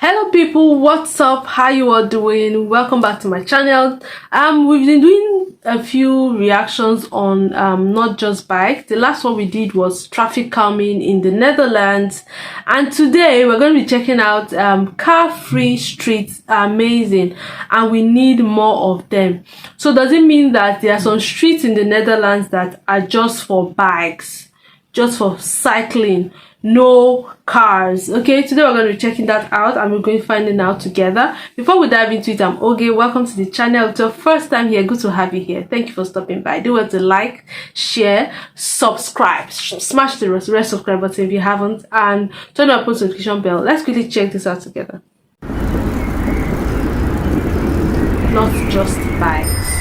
Hello people, what's up? How you all doing? Welcome back to my channel. We've been doing a few reactions on not just bike. The last one we did was traffic calming in the Netherlands, and today we're going to be checking out car-free streets. Amazing, and we need more of them. So does it mean that there are some streets in the Netherlands that are just for bikes, just for cycling, no cars? Okay, today we're going to be checking that out and we're going to find it out together. Before we dive into it, I'm Oge. Welcome to the channel. It's your first time here, good to have you here. Thank you for stopping by. Do want to like, share, subscribe, smash the red subscribe button if you haven't, and turn on post notification bell. Let's quickly check this out together. Not just bikes.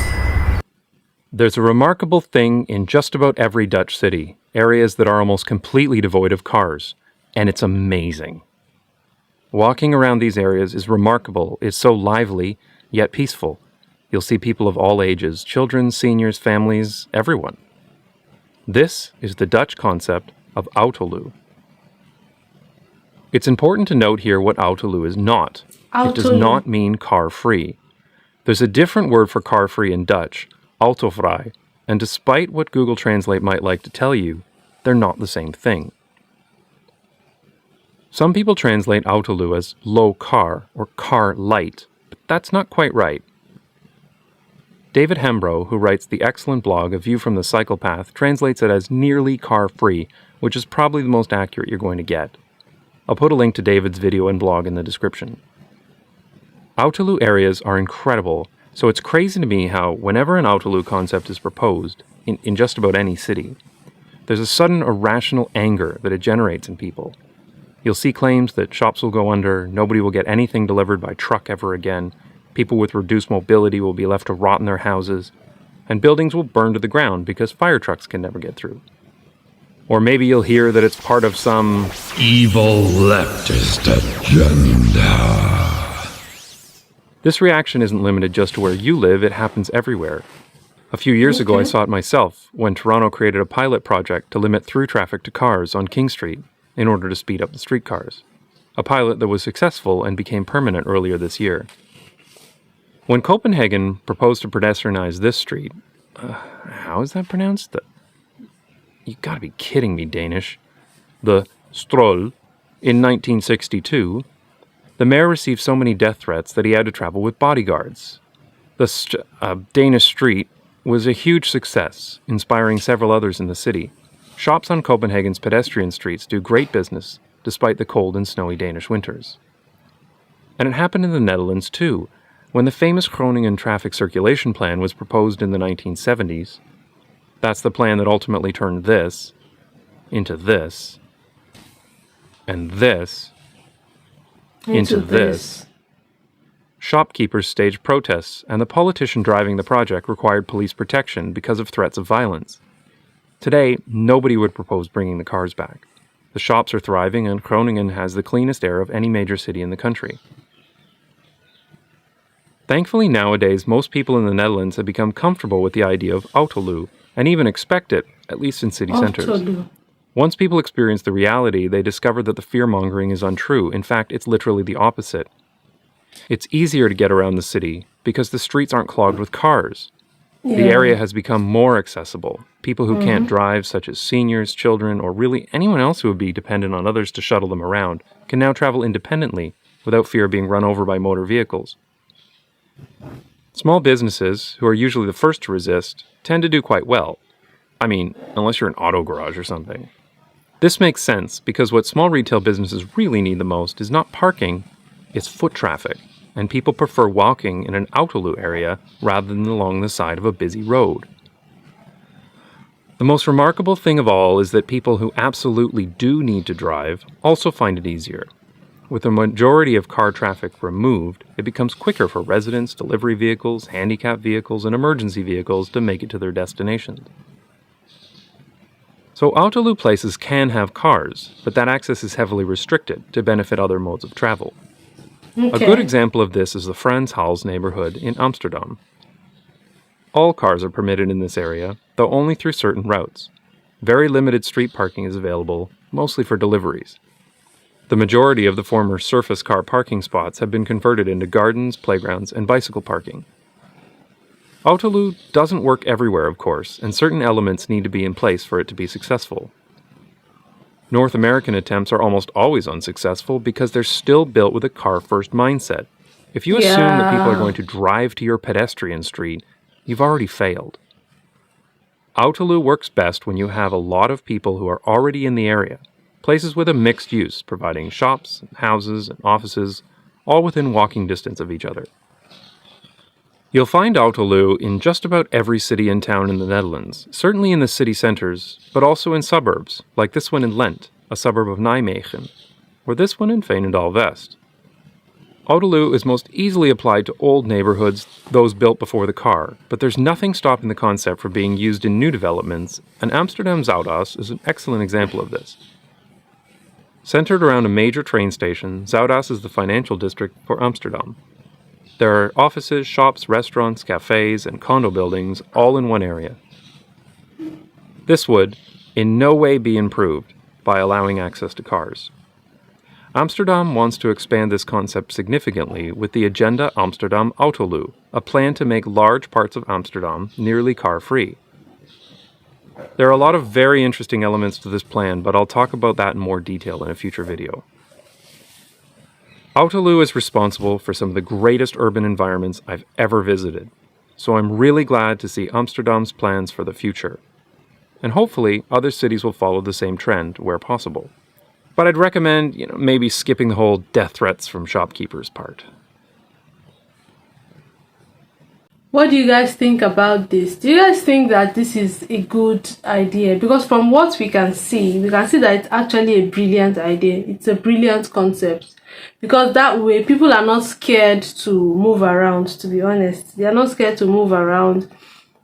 There's a remarkable thing in just about every Dutch city, areas that are almost completely devoid of cars, and it's amazing. Walking around these areas is remarkable. It's so lively, yet peaceful. You'll see people of all ages, children, seniors, families, everyone. This is the Dutch concept of autolu. It's important to note here what autolu is not. It does not mean car-free. There's a different word for car-free in Dutch, autovrij, and despite what Google Translate might like to tell you, they're not the same thing. Some people translate autolu as low car or car light, but that's not quite right. David Hembro, who writes the excellent blog A View from the Cycle Path, translates it as nearly car-free, which is probably the most accurate you're going to get. I'll put a link to David's video and blog in the description. Autolu areas are incredible. So it's crazy to me how whenever an autolu concept is proposed, in just about any city, there's a sudden irrational anger that it generates in people. You'll see claims that shops will go under, nobody will get anything delivered by truck ever again, people with reduced mobility will be left to rot in their houses, and buildings will burn to the ground because fire trucks can never get through. Or maybe you'll hear that it's part of some evil leftist agenda. This reaction isn't limited just to where you live, it happens everywhere. A few years ago I saw it myself when Toronto created a pilot project to limit through traffic to cars on King Street in order to speed up the streetcars. A pilot that was successful and became permanent earlier this year. When Copenhagen proposed to pedestrianize this street, how is that pronounced? You gotta be kidding me, Danish. The Stroll, in 1962, the mayor received so many death threats that he had to travel with bodyguards. The Danish street was a huge success, inspiring several others in the city. Shops on Copenhagen's pedestrian streets do great business, despite the cold and snowy Danish winters. And it happened in the Netherlands too, when the famous Groningen traffic circulation plan was proposed in the 1970s. That's the plan that ultimately turned this into this, and this into this. Shopkeepers staged protests, and the politician driving the project required police protection because of threats of violence. Today, nobody would propose bringing the cars back. The shops are thriving, and Groningen has the cleanest air of any major city in the country. Thankfully, nowadays, most people in the Netherlands have become comfortable with the idea of autolu, and even expect it, at least in city centers. Once people experience the reality, they discover that the fear-mongering is untrue. In fact, it's literally the opposite. It's easier to get around the city because the streets aren't clogged with cars. Yeah. The area has become more accessible. People who can't drive, such as seniors, children, or really anyone else who would be dependent on others to shuttle them around, can now travel independently without fear of being run over by motor vehicles. Small businesses, who are usually the first to resist, tend to do quite well. I mean, unless you're an auto garage or something. This makes sense because what small retail businesses really need the most is not parking, it's foot traffic, and people prefer walking in an autolu area rather than along the side of a busy road. The most remarkable thing of all is that people who absolutely do need to drive also find it easier. With the majority of car traffic removed, it becomes quicker for residents, delivery vehicles, handicap vehicles, and emergency vehicles to make it to their destinations. So autolu places can have cars, but that access is heavily restricted to benefit other modes of travel. A good example of this is the Frans Hals neighborhood in Amsterdam. All cars are permitted in this area, though only through certain routes. Very limited street parking is available, mostly for deliveries. The majority of the former surface car parking spots have been converted into gardens, playgrounds, and bicycle parking. Autolu doesn't work everywhere, of course, and certain elements need to be in place for it to be successful. North American attempts are almost always unsuccessful because they're still built with a car-first mindset. If you assume that people are going to drive to your pedestrian street, you've already failed. Autolu works best when you have a lot of people who are already in the area, places with a mixed use, providing shops, houses, and offices, all within walking distance of each other. You'll find Autolu in just about every city and town in the Netherlands, certainly in the city centres, but also in suburbs, like this one in Lent, a suburb of Nijmegen, or this one in Veenendaal West. Autolu is most easily applied to old neighbourhoods, those built before the car, but there's nothing stopping the concept from being used in new developments, and Amsterdam Zuidas is an excellent example of this. Centred around a major train station, Zuidas is the financial district for Amsterdam. There are offices, shops, restaurants, cafes, and condo buildings all in one area. This would, in no way, be improved by allowing access to cars. Amsterdam wants to expand this concept significantly with the Agenda Amsterdam Autolu, a plan to make large parts of Amsterdam nearly car-free. There are a lot of very interesting elements to this plan, but I'll talk about that in more detail in a future video. Autolu is responsible for some of the greatest urban environments I've ever visited, so I'm really glad to see Amsterdam's plans for the future. And hopefully, other cities will follow the same trend where possible. But I'd recommend, maybe skipping the whole death threats from shopkeepers part. What do you guys think about this? Do you guys think that this is a good idea? Because from what we can see that it's actually a brilliant idea. It's a brilliant concept. Because that way, people are not scared to move around, to be honest. They are not scared to move around.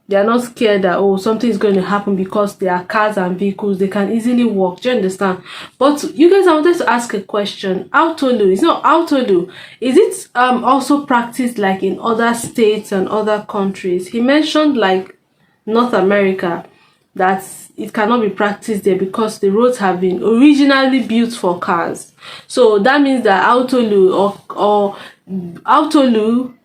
They are not scared that, something is going to happen because there are cars and vehicles. They can easily walk. Do you understand? But you guys, I wanted to ask a question. Autolu, is it also practiced like in other states and other countries? He mentioned like North America, that it cannot be practiced there because the roads have been originally built for cars. So that means that Autolu or Autolu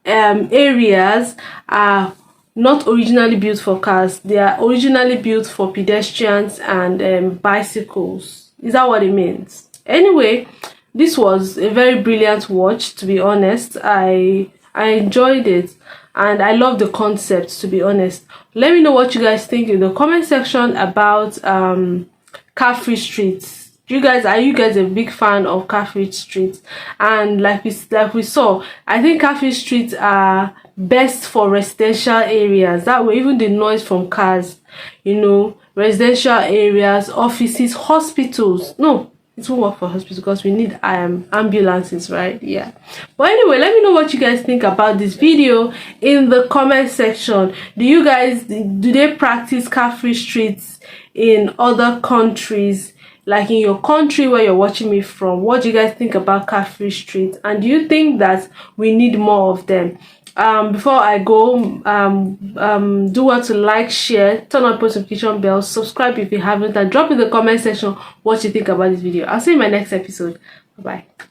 areas are not originally built for cars. They are originally built for pedestrians and bicycles. Is that what it means? Anyway, this was a very brilliant watch, to be honest. I enjoyed it and I love the concept, to be honest. Let me know what you guys think in the comment section about car-free streets. Are you guys a big fan of car-free streets? And like we saw, I think car-free streets are best for residential areas. That way, even the noise from cars, residential areas, offices, hospitals. No, it won't work for hospitals because we need ambulances, right? Yeah. But anyway, let me know what you guys think about this video in the comment section. Do they practice car-free streets in other countries? Like in your country where you're watching me from, what do you guys think about car-free streets? And do you think that we need more of them? Before I go, do want to like, share, turn on post notification bell, subscribe if you haven't, and drop in the comment section what you think about this video. I'll see you in my next episode. Bye bye.